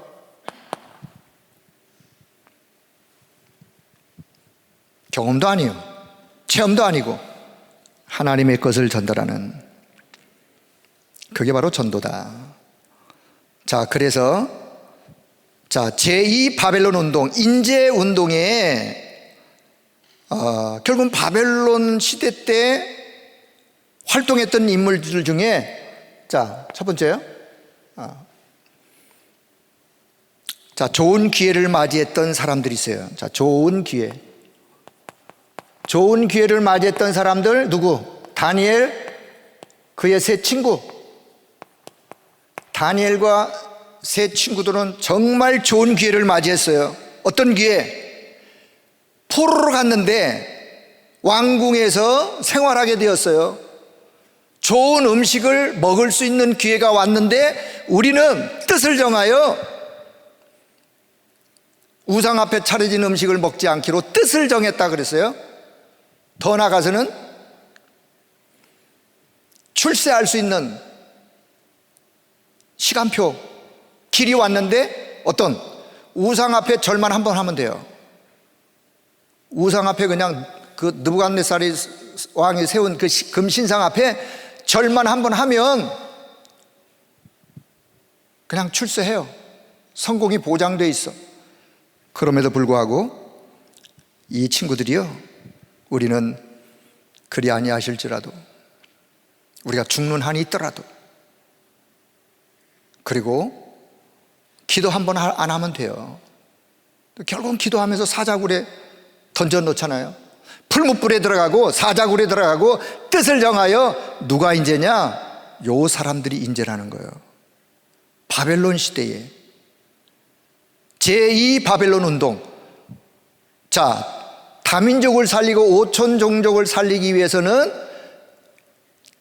경험도 아니에요. 체험도 아니고 하나님의 것을 전달하는, 그게 바로 전도다. 자, 그래서 자, 제2 바벨론 운동, 인재 운동에 결국은 바벨론 시대 때 활동했던 인물들 중에, 자, 첫 번째요. 자, 좋은 기회를 맞이했던 사람들이 있어요. 자, 좋은 기회를 맞이했던 사람들 누구? 다니엘, 그의 세 친구. 다니엘과 세 친구들은 정말 좋은 기회를 맞이했어요. 어떤 기회? 포로로 갔는데 왕궁에서 생활하게 되었어요. 좋은 음식을 먹을 수 있는 기회가 왔는데 우리는 뜻을 정하여 우상 앞에 차려진 음식을 먹지 않기로 뜻을 정했다 그랬어요. 더 나아가서는 출세할 수 있는 시간표, 길이 왔는데 어떤 우상 앞에 절만 한 번 하면 돼요. 우상 앞에 그냥 그 느부갓네살이 왕이 세운 그 금신상 앞에 절만 한 번 하면 그냥 출세해요. 성공이 보장돼 있어. 그럼에도 불구하고 이 친구들이요, 우리는 그리 아니하실지라도, 우리가 죽는 한이 있더라도, 그리고 기도 한 번 안 하면 돼요. 결국은 기도하면서 사자굴에 던져 놓잖아요. 풀무불에 들어가고 사자굴에 들어가고 뜻을 정하여 누가 인재냐? 요 사람들이 인재라는 거예요. 바벨론 시대에 제2 바벨론 운동. 자, 다민족을 살리고 5천 종족을 살리기 위해서는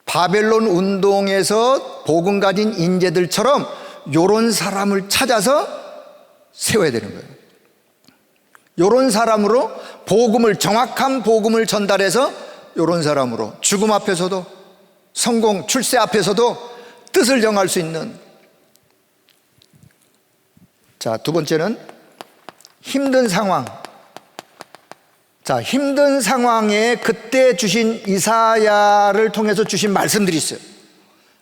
바벨론 운동에서 복음 가진 인재들처럼 요런 사람을 찾아서 세워야 되는 거예요. 요런 사람으로 복음을, 정확한 복음을 전달해서 요런 사람으로 죽음 앞에서도 성공, 출세 앞에서도 뜻을 정할 수 있는. 자, 두 번째는 힘든 상황. 자, 힘든 상황에 그때 주신 이사야를 통해서 주신 말씀들이 있어요.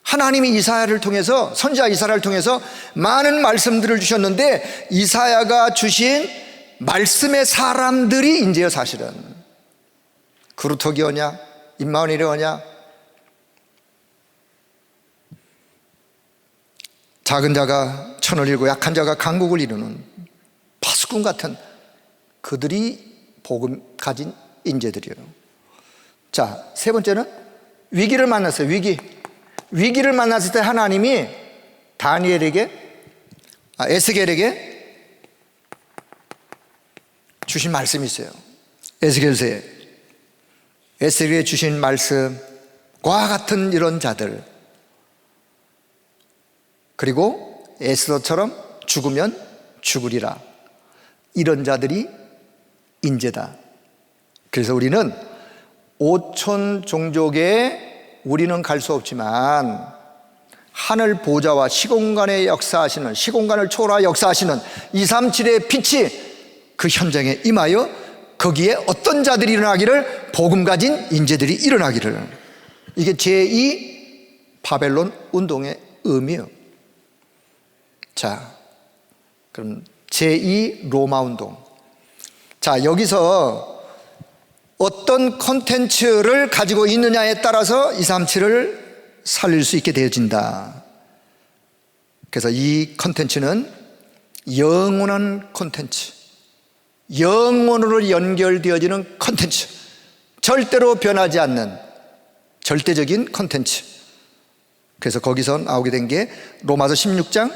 하나님이 이사야를 통해서, 선지자 이사야를 통해서 많은 말씀들을 주셨는데 이사야가 주신 말씀의 사람들이 인재요. 사실은 그루터기 언약, 임마누엘의 언약, 작은 자가 천을 이루고 약한 자가 강국을 이루는 파수꾼 같은 그들이 복음 가진 인재들이에요. 자, 세 번째는 위기를 만났어요. 위기를 만났을 때 하나님이 에스겔에게 주신 말씀이 있어요. 에스겔에 주신 말씀과 같은 이런 자들, 그리고 에스더처럼 죽으면 죽으리라, 이런 자들이 인재다. 그래서 우리는 5천 종족에 우리는 갈 수 없지만 하늘 보좌와 시공간에 역사하시는, 시공간을 초월하 역사하시는 237의 빛이 그 현장에 임하여 거기에 어떤 자들이 일어나기를, 복음 가진 인재들이 일어나기를. 이게 제2 바벨론 운동의 의미예요. 자, 그럼 제2 로마 운동. 자, 여기서 어떤 콘텐츠를 가지고 있느냐에 따라서 237을 살릴 수 있게 되어진다. 그래서 이 콘텐츠는 영원한 콘텐츠, 영원으로 연결되어지는 콘텐츠, 절대로 변하지 않는 절대적인 콘텐츠. 그래서 거기서 나오게 된 게 로마서 16장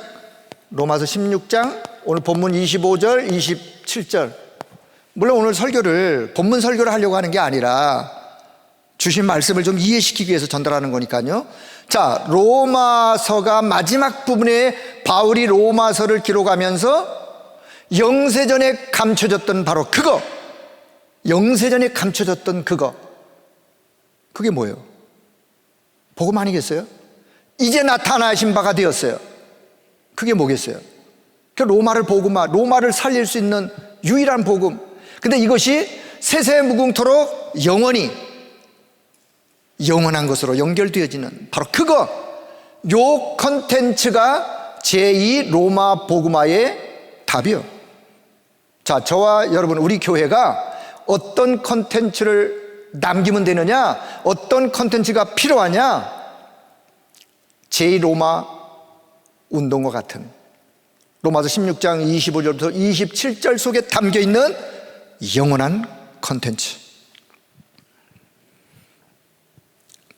오늘 본문 25절 27절. 물론 오늘 설교를 본문 설교를 하려고 하는 게 아니라 주신 말씀을 좀 이해시키기 위해서 전달하는 거니까요. 자, 로마서가 마지막 부분에 바울이 로마서를 기록하면서 영세전에 감춰졌던 바로 그거, 영세전에 감춰졌던 그거, 그게 뭐예요? 복음 아니겠어요? 이제 나타나신 바가 되었어요. 그게 뭐겠어요? 그 로마를 복음화, 로마를 살릴 수 있는 유일한 복음. 근데 이것이 세세무궁토록 영원히 영원한 것으로 연결되어지는 바로 그거, 요 컨텐츠가 제2 로마 복음화의 답이요. 자, 저와 여러분, 우리 교회가 어떤 컨텐츠를 남기면 되느냐, 어떤 컨텐츠가 필요하냐, 제2 로마 운동과 같은 로마서 16장 25절부터 27절 속에 담겨있는 영원한 컨텐츠.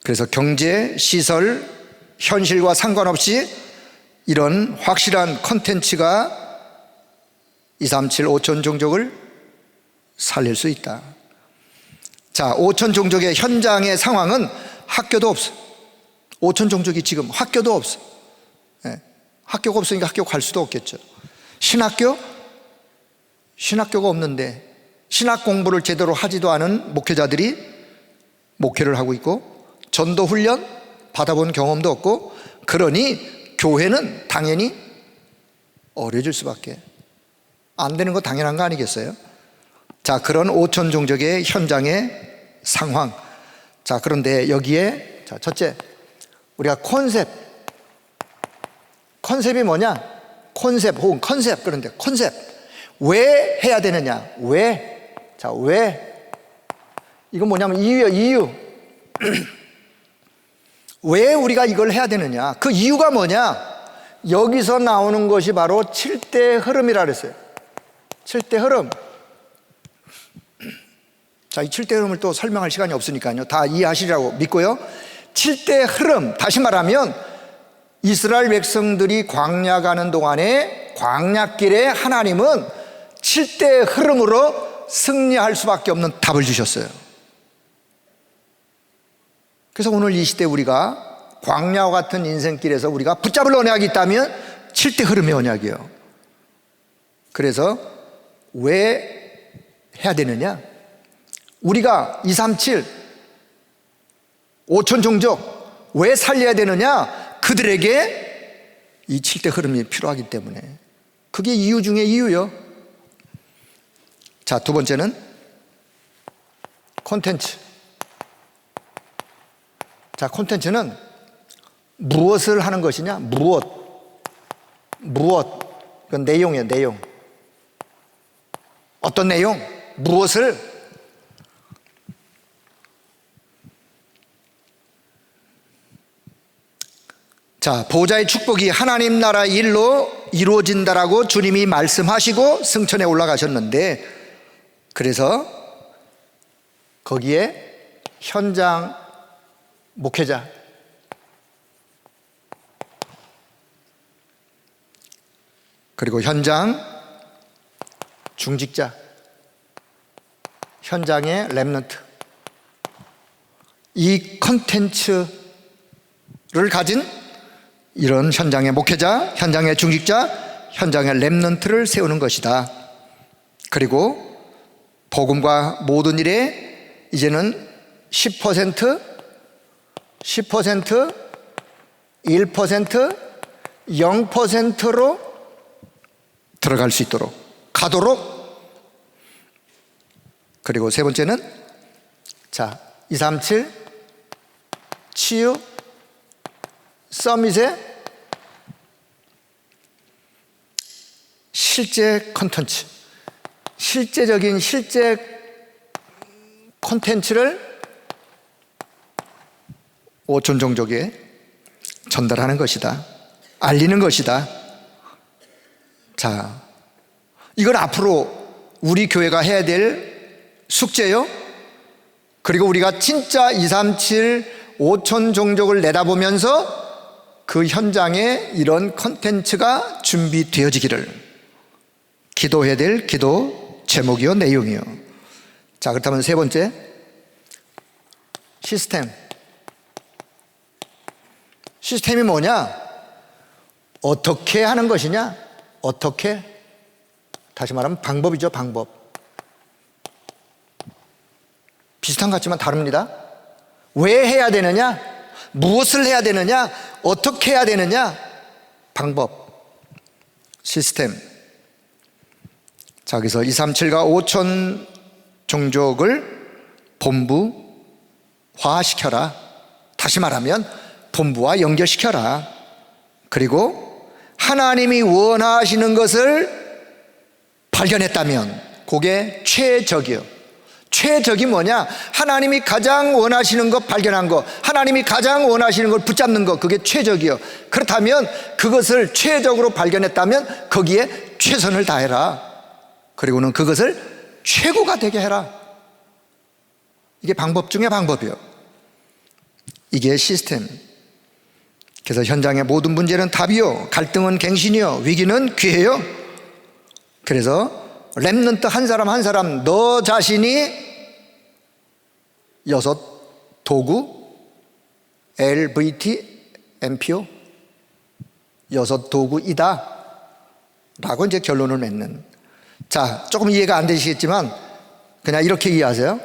그래서 경제, 시설, 현실과 상관없이 이런 확실한 컨텐츠가 237 5천 종족을 살릴 수 있다. 자, 5천 종족의 현장의 상황은 학교도 없어. 5천 종족이 지금 학교도 없어. 네. 학교가 없으니까 학교 갈 수도 없겠죠. 신학교가 없는데 신학 공부를 제대로 하지도 않은 목회자들이 목회를 하고 있고 전도 훈련 받아본 경험도 없고, 그러니 교회는 당연히 어려질 수밖에 안 되는 거 당연한 거 아니겠어요? 자, 그런 5천 종족의 현장의 상황. 자, 그런데 여기에, 자, 첫째, 우리가 컨셉이 뭐냐? 컨셉 혹은 컨셉. 그런데 컨셉 왜 해야 되느냐? 왜? 자, 왜? 이건 뭐냐면 이유요, 이유. 왜 우리가 이걸 해야 되느냐? 그 이유가 뭐냐? 여기서 나오는 것이 바로 7대 흐름이라 그랬어요. 7대 흐름. 자, 이 7대 흐름을 또 설명할 시간이 없으니까요, 다 이해하시리라고 믿고요. 7대 흐름, 다시 말하면 이스라엘 백성들이 광야 가는 동안에 광야길에 하나님은 7대 흐름으로 승리할 수밖에 없는 답을 주셨어요. 그래서 오늘 이 시대 우리가 광야와 같은 인생길에서 우리가 붙잡을 언약이 있다면 7대 흐름의 언약이에요. 그래서 왜 해야 되느냐? 우리가 237 5천 종족 왜 살려야 되느냐? 그들에게 이 7대 흐름이 필요하기 때문에. 그게 이유 중에 이유요. 자, 두 번째는 콘텐츠. 자, 콘텐츠는 무엇을 하는 것이냐? 무엇. 그건 내용이에요, 내용. 어떤 내용? 무엇을? 자, 보호자의 축복이 하나님 나라 일로 이루어진다라고 주님이 말씀하시고 승천에 올라가셨는데, 그래서 거기에 현장 목회자, 그리고 현장 중직자, 현장의 렘넌트, 이 컨텐츠를 가진 이런 현장의 목회자, 현장의 중직자, 현장의 렘넌트를 세우는 것이다. 그리고 복음과 모든 일에 이제는 10%, 1%, 0%로 들어갈 수 있도록 가도록. 그리고 세 번째는, 자, 237 치유 서밋의 실제 컨텐츠, 실제적인 실제 콘텐츠를 5천 종족에 전달하는 것이다. 알리는 것이다. 자, 이건 앞으로 우리 교회가 해야 될 숙제요. 그리고 우리가 진짜 237 5천 종족을 내다보면서 그 현장에 이런 컨텐츠가 준비되어지기를 기도해야 될 기도 제목이요, 내용이요. 자, 그렇다면 세 번째, 시스템이 뭐냐? 어떻게 하는 것이냐? 어떻게? 다시 말하면 방법이죠, 방법. 비슷한 것 같지만 다릅니다. 왜 해야 되느냐? 무엇을 해야 되느냐? 어떻게 해야 되느냐? 방법, 시스템. 자, 그래서 237과 5천 종족을 본부화시켜라. 다시 말하면 본부와 연결시켜라. 그리고 하나님이 원하시는 것을 발견했다면 그게 최적이요. 최적이 뭐냐? 하나님이 가장 원하시는 것 발견한 것, 하나님이 가장 원하시는 걸 붙잡는 것, 그게 최적이요. 그렇다면 그것을 최적으로 발견했다면 거기에 최선을 다해라. 그리고는 그것을 최고가 되게 해라. 이게 방법 중에 방법이요. 이게 시스템. 그래서 현장의 모든 문제는 답이요, 갈등은 갱신이요, 위기는 기회요. 그래서 렘넌트 한 사람 한 사람, 너 자신이 6 도구, LVT, MPO 6 도구이다 라고 이제 결론을 맺는. 자, 조금 이해가 안 되시겠지만 그냥 이렇게 이해하세요.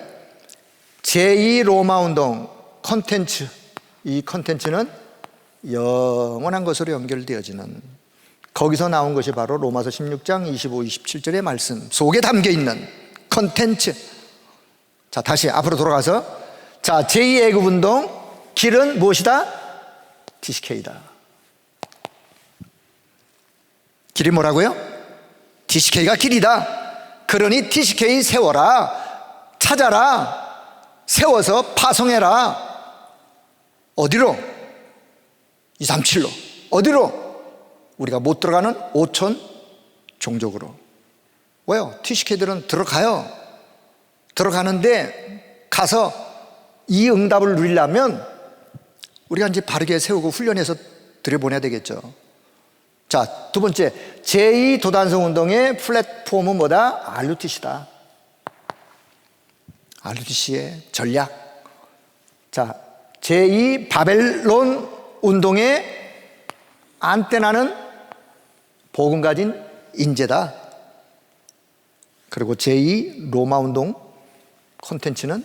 제2 로마 운동 컨텐츠, 이 컨텐츠는 영원한 것으로 연결되어지는, 거기서 나온 것이 바로 로마서 16장 25, 27절의 말씀 속에 담겨 있는 컨텐츠. 자, 다시 앞으로 돌아가서, 자, 제2 애굽 운동 길은 무엇이다? TCK다. 길이 뭐라고요? TCK가 길이다. 그러니 TCK 세워라, 찾아라, 세워서 파송해라. 어디로? 237로. 어디로? 우리가 못 들어가는 5천 종족으로. 왜요? TCK들은 들어가요. 들어가는데 가서 이 응답을 누리려면 우리가 이제 바르게 세우고 훈련해서 들여보내야 되겠죠. 자, 두 번째, 제2 도단성 운동의 플랫폼은 뭐다? RUTC다. RUTC의 전략. 자, 제2 바벨론 운동의 안테나는 복음 가진 인재다. 그리고 제2 로마 운동 콘텐츠는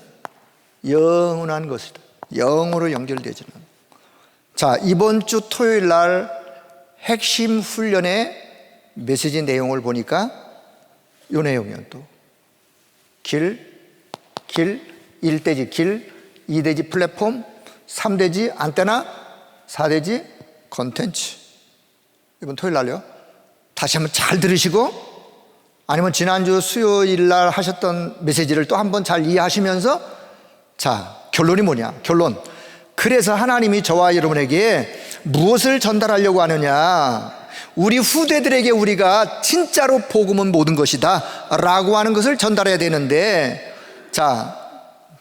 영원한 것이다. 영으로 연결되지는. 자, 이번 주 토요일 날 핵심 훈련의 메시지 내용을 보니까 이 내용이요. 또 길, 1대지 길, 2대지 플랫폼, 3대지 안테나, 4대지 콘텐츠. 이번 토요일 날요. 다시 한번 잘 들으시고, 아니면 지난주 수요일 날 하셨던 메시지를 또 한번 잘 이해하시면서, 자, 결론이 뭐냐? 결론. 그래서 하나님이 저와 여러분에게 무엇을 전달하려고 하느냐? 우리 후대들에게 우리가 진짜로 복음은 모든 것이다 라고 하는 것을 전달해야 되는데, 자,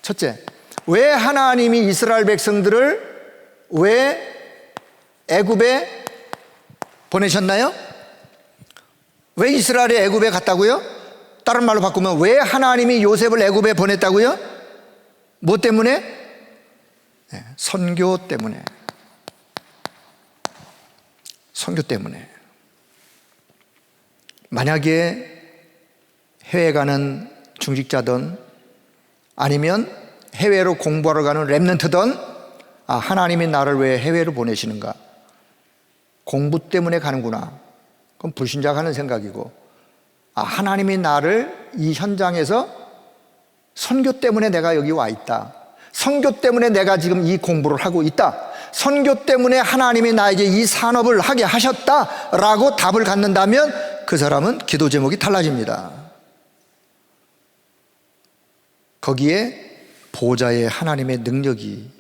첫째, 왜 하나님이 이스라엘 백성들을 왜 애굽에 보내셨나요? 왜 이스라엘이 애굽에 갔다고요? 다른 말로 바꾸면 왜 하나님이 요셉을 애굽에 보냈다고요? 뭐 때문에? 네, 선교 때문에. 선교 때문에. 만약에 해외 가는 중직자든 아니면 해외로 공부하러 가는 렘넌트든, 아, 하나님이 나를 왜 해외로 보내시는가? 공부 때문에 가는구나. 그럼 불신자가 하는 생각이고, 아, 하나님이 나를 이 현장에서 선교 때문에 내가 여기 와 있다. 선교 때문에 내가 지금 이 공부를 하고 있다. 선교 때문에 하나님이 나에게 이 산업을 하게 하셨다라고 답을 갖는다면 그 사람은 기도 제목이 달라집니다. 거기에 보좌의 하나님의 능력이,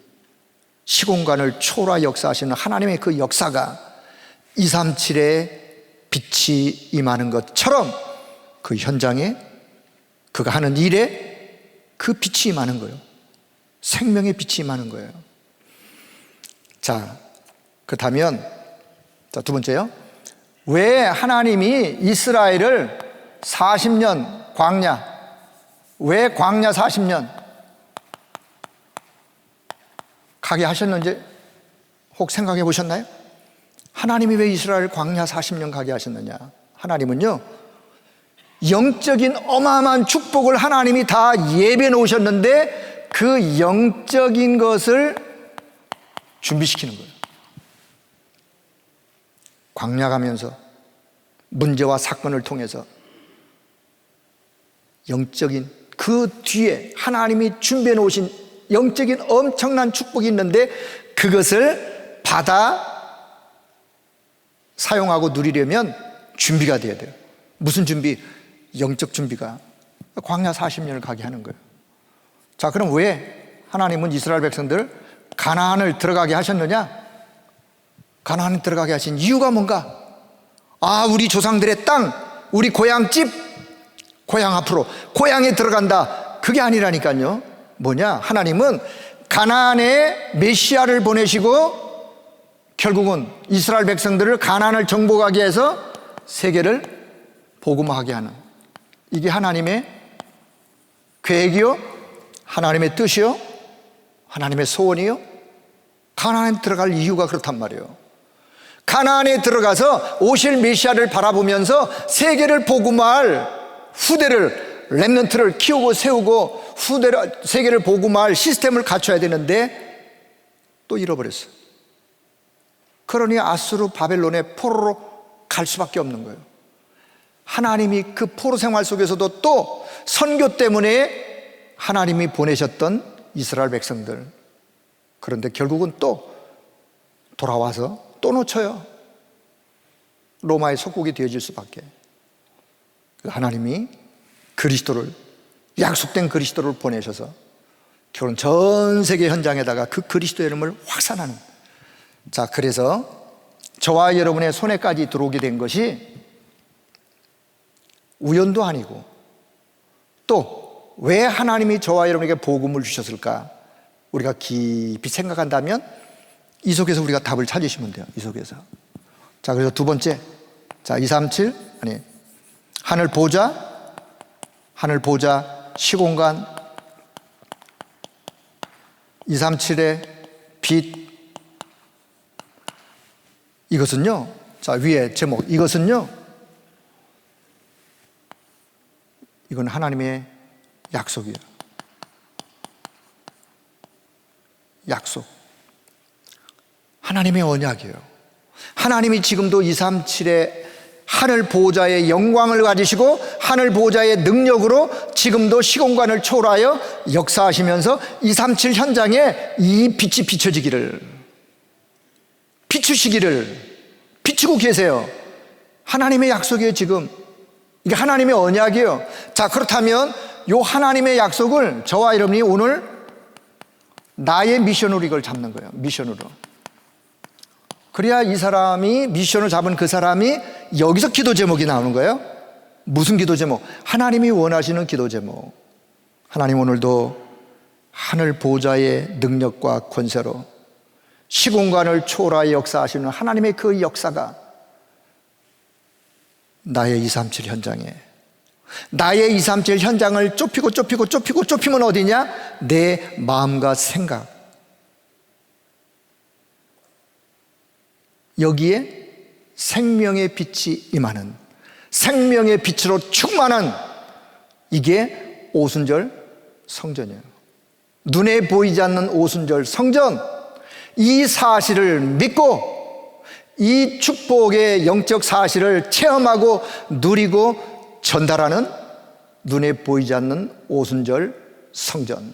시공간을 초월하 역사하시는 하나님의 그 역사가 237의 빛이 임하는 것처럼 그 현장에, 그가 하는 일에 그 빛이 임하는 거예요. 생명의 빛이 임하는 거예요. 자, 그렇다면, 자, 두 번째요. 왜 하나님이 이스라엘을 40년 광야, 왜 광야 40년 가게 하셨는지 혹 생각해 보셨나요? 하나님이 왜 이스라엘 광야 40년 가게 하셨느냐? 하나님은요, 영적인 어마어마한 축복을 하나님이 다 예비해 놓으셨는데 그 영적인 것을 준비시키는 거예요. 광야 가면서 문제와 사건을 통해서 영적인 그 뒤에 하나님이 준비해 놓으신 영적인 엄청난 축복이 있는데 그것을 받아 사용하고 누리려면 준비가 돼야 돼요. 무슨 준비? 영적 준비가. 광야 40년을 가게 하는 거예요. 자, 그럼 왜 하나님은 이스라엘 백성들 가나안을 들어가게 하셨느냐? 가나안을 들어가게 하신 이유가 뭔가? 아, 우리 조상들의 땅, 우리 고향집, 고향 앞으로, 고향에 들어간다. 그게 아니라니까요. 뭐냐? 하나님은 가나안에 메시아를 보내시고 결국은 이스라엘 백성들을 가나안을 정복하게 해서 세계를 복음화하게 하는, 이게 하나님의 계획이요, 하나님의 뜻이요, 하나님의 소원이요. 가나안에 들어갈 이유가 그렇단 말이에요. 가나안에 들어가서 오실 메시아를 바라보면서 세계를 복음화할 후대를, 렘넌트를 키우고 세우고 후대로 세계를 복음화할 시스템을 갖춰야 되는데 또 잃어버렸어요. 그러니 아수르 바벨론의 포로로 갈 수밖에 없는 거예요. 하나님이 그 포로 생활 속에서도 또 선교 때문에 하나님이 보내셨던 이스라엘 백성들, 그런데 결국은 또 돌아와서 또 놓쳐요. 로마의 속국이 되어질 수밖에. 하나님이 그리스도를, 약속된 그리스도를 보내셔서 결혼 전 세계 현장에다가 그 그리스도의 이름을 확산하는. 자, 그래서 저와 여러분의 손에까지 들어오게 된 것이 우연도 아니고, 또 왜 하나님이 저와 여러분에게 복음을 주셨을까? 우리가 깊이 생각한다면 이 속에서 우리가 답을 찾으시면 돼요. 이 속에서. 자, 그래서 두 번째, 자, 237 아니, 하늘 보좌, 시공간, 237의 빛. 이것은요, 자, 위에 제목, 이것은요, 이건 하나님의 약속이에요. 약속. 하나님의 언약이에요. 하나님이 지금도 237의 하늘 보좌의 영광을 가지시고 하늘 보좌의 능력으로 지금도 시공간을 초월하여 역사하시면서 237 현장에 이 빛이 비춰지기를, 비추시기를 비추고 계세요. 하나님의 약속이에요. 지금 이게 하나님의 언약이에요. 자, 그렇다면 이 하나님의 약속을 저와 여러분이 오늘 나의 미션으로 이걸 잡는 거예요. 미션으로. 그래야 이 사람이 미션을 잡은 그 사람이 여기서 기도 제목이 나오는 거예요. 무슨 기도 제목? 하나님이 원하시는 기도 제목. 하나님, 오늘도 하늘 보좌의 능력과 권세로 시공간을 초월하여 역사하시는 하나님의 그 역사가 나의 237 현장에, 나의 237 현장을 좁히면 어디냐? 내 마음과 생각, 여기에 생명의 빛이 임하는, 생명의 빛으로 충만한, 이게 오순절 성전이에요. 눈에 보이지 않는 오순절 성전. 이 사실을 믿고 이 축복의 영적 사실을 체험하고 누리고 전달하는 눈에 보이지 않는 오순절 성전.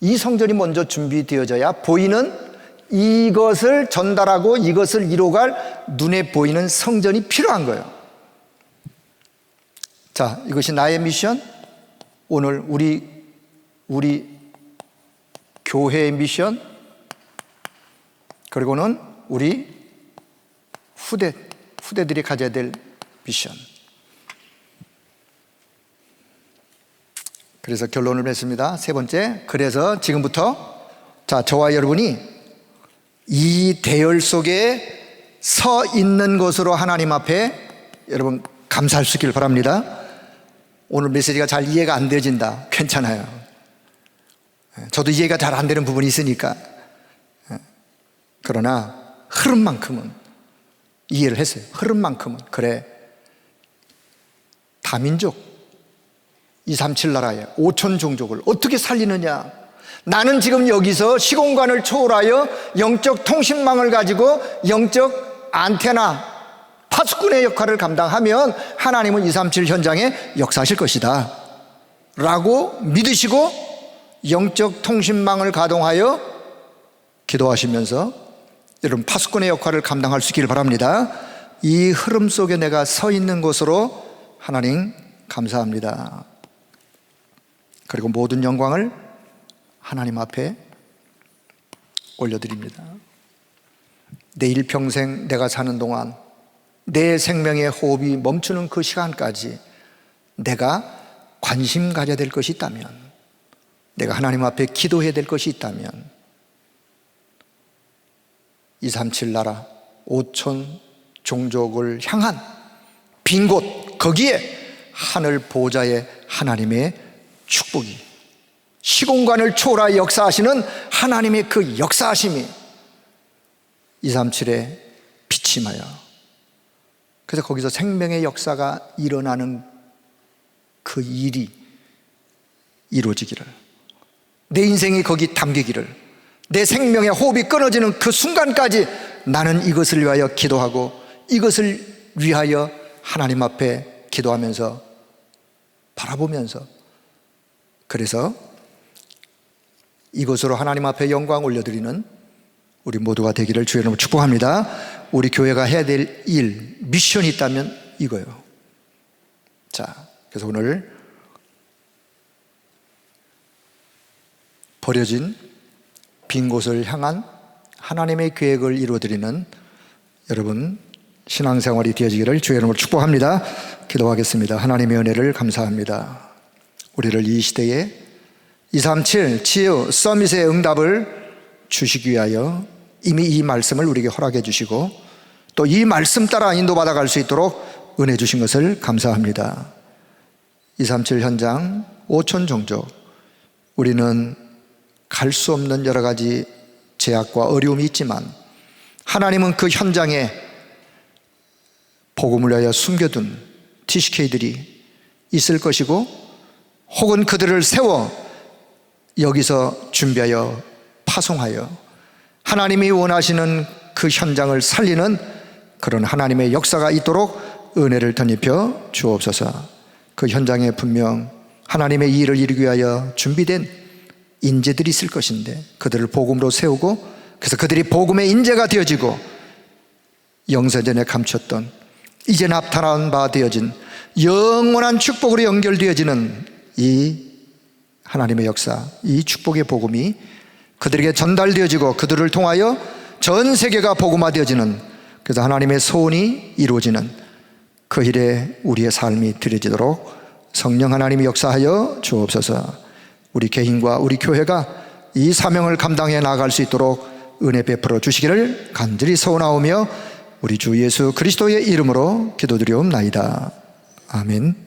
이 성전이 먼저 준비되어져야 보이는, 이것을 전달하고 이것을 이루어갈 눈에 보이는 성전이 필요한 거예요. 자, 이것이 나의 미션. 오늘 우리 교회의 미션, 그리고는 우리 후대들이 가져야 될 미션. 그래서 결론을 맺습니다. 세 번째, 그래서 지금부터, 자, 저와 여러분이 이 대열 속에 서 있는 것으로 하나님 앞에 여러분 감사할 수 있기를 바랍니다. 오늘 메시지가 잘 이해가 안 되어진다. 괜찮아요. 저도 이해가 잘 안 되는 부분이 있으니까. 그러나 흐름만큼은 이해를 했어요. 흐름만큼은. 그래, 다민족 237 나라의 5천 종족을 어떻게 살리느냐. 나는 지금 여기서 시공간을 초월하여 영적 통신망을 가지고 영적 안테나, 파수꾼의 역할을 감당하면 하나님은 237 현장에 역사하실 것이다 라고 믿으시고 영적 통신망을 가동하여 기도하시면서 여러분 파수꾼의 역할을 감당할 수 있기를 바랍니다. 이 흐름 속에 내가 서 있는 것으로 하나님 감사합니다. 그리고 모든 영광을 하나님 앞에 올려드립니다. 내일 평생 내가 사는 동안 내 생명의 호흡이 멈추는 그 시간까지 내가 관심 가져야 될 것이 있다면, 내가 하나님 앞에 기도해야 될 것이 있다면 237 나라 5천 종족을 향한 빈 곳, 거기에 하늘 보좌의 하나님의 축복이, 시공간을 초월하여 역사하시는 하나님의 그 역사하심이 237에 빛이 임하여, 그래서 거기서 생명의 역사가 일어나는 그 일이 이루어지기를, 내 인생이 거기 담기기를, 내 생명의 호흡이 끊어지는 그 순간까지 나는 이것을 위하여 기도하고 이것을 위하여 하나님 앞에 기도하면서 바라보면서, 그래서 이것으로 하나님 앞에 영광 올려드리는 우리 모두가 되기를 주의 이름으로 축복합니다. 우리 교회가 해야 될 일, 미션이 있다면 이거예요. 자, 그래서 오늘 버려진 빈 곳을 향한 하나님의 계획을 이루어드리는 여러분 신앙생활이 되어지기를 주의 이름으로 축복합니다. 기도하겠습니다. 하나님의 은혜를 감사합니다. 우리를 이 시대에 237 치유 서밋의 응답을 주시기 위하여 이미 이 말씀을 우리에게 허락해 주시고 또 이 말씀 따라 인도받아 갈 수 있도록 은혜 주신 것을 감사합니다. 237 현장 5천 종족, 우리는 갈 수 없는 여러 가지 제약과 어려움이 있지만 하나님은 그 현장에 복음을 위하여 숨겨둔 TCK들이 있을 것이고 혹은 그들을 세워 여기서 준비하여 파송하여 하나님이 원하시는 그 현장을 살리는 그런 하나님의 역사가 있도록 은혜를 덧입혀 주옵소서. 그 현장에 분명 하나님의 일을 이루기 위하여 준비된 인재들이 있을 것인데 그들을 복음으로 세우고 그래서 그들이 복음의 인재가 되어지고 영세전에 감췄던 이제 나타난 바 되어진 영원한 축복으로 연결되어지는 이 하나님의 역사, 이 축복의 복음이 그들에게 전달되어지고 그들을 통하여 전 세계가 복음화되어지는, 그래서 하나님의 소원이 이루어지는 그 일에 우리의 삶이 드려지도록 성령 하나님이 역사하여 주옵소서. 우리 개인과 우리 교회가 이 사명을 감당해 나아갈 수 있도록 은혜 베풀어 주시기를 간절히 소원하오며 우리 주 예수 그리스도의 이름으로 기도드리옵나이다. 아멘.